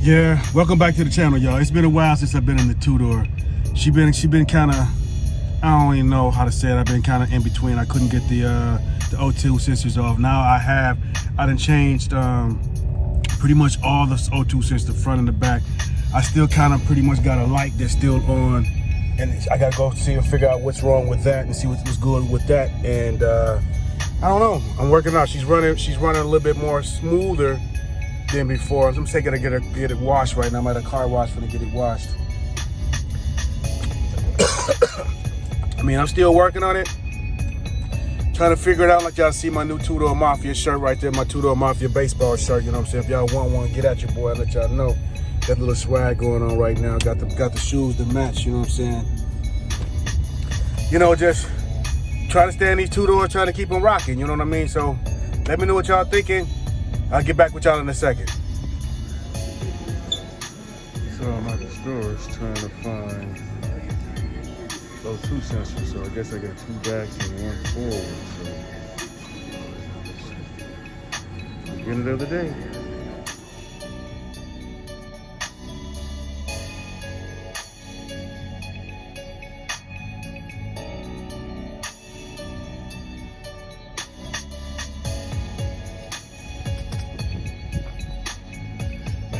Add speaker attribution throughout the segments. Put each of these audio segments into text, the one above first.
Speaker 1: Yeah, welcome back to the channel, y'all. It's been a while since I've been in the two-door. She been kind of, I don't even know how to say it. I've been kind of in between. I couldn't get the O2 sensors off. Now I done changed pretty much all the O2 sensors, the front and the back. I still kind of pretty much got a light that's still on, and I gotta go see and figure out what's wrong with that and see what's good with that. And I don't know. I'm working out. She's running a little bit more smoother than before. I'm taking to get it washed right now. I'm at a car wash for to get it washed. I mean, I'm still working on it. Trying to figure it out. Like y'all see my new two-door Mafia shirt right there, my two-door Mafia baseball shirt, you know what I'm saying? If y'all want one, get at your boy, I'll let y'all know. Got a little swag going on right now. Got the shoes to match, you know what I'm saying? You know, just trying to stay in these two doors, trying to keep them rocking, you know what I mean? So let me know what y'all thinking. I'll get back with y'all in a second.
Speaker 2: So I'm at the stores trying to find those two sensors. So I guess I got 2 backs and 1 forward. So beginning of the day.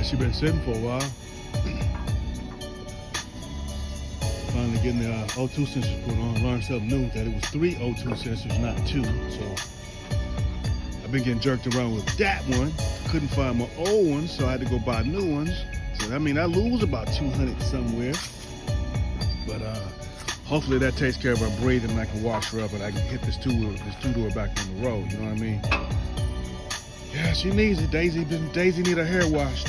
Speaker 1: She been sitting for a while. Finally getting the O2 sensors put on. Learned something new, that it was 3 O2 sensors, not 2. So I've been getting jerked around with that one. Couldn't find my old ones, so I had to go buy new ones. So I mean, I lose about 200 somewhere. But hopefully that takes care of her breathing and I can wash her up and I can hit this two-door back on the road. You know what I mean? Yeah, she needs it. Daisy need her hair washed.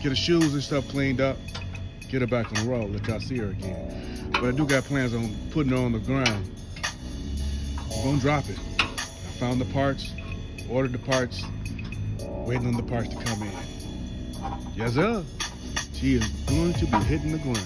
Speaker 1: Get her shoes and stuff cleaned up. Get her back on the road. Let y'all see her again. But I do got plans on putting her on the ground. I'm gonna drop it. I found the parts, ordered the parts, waiting on the parts to come in. Yes, sir. She is going to be hitting the ground.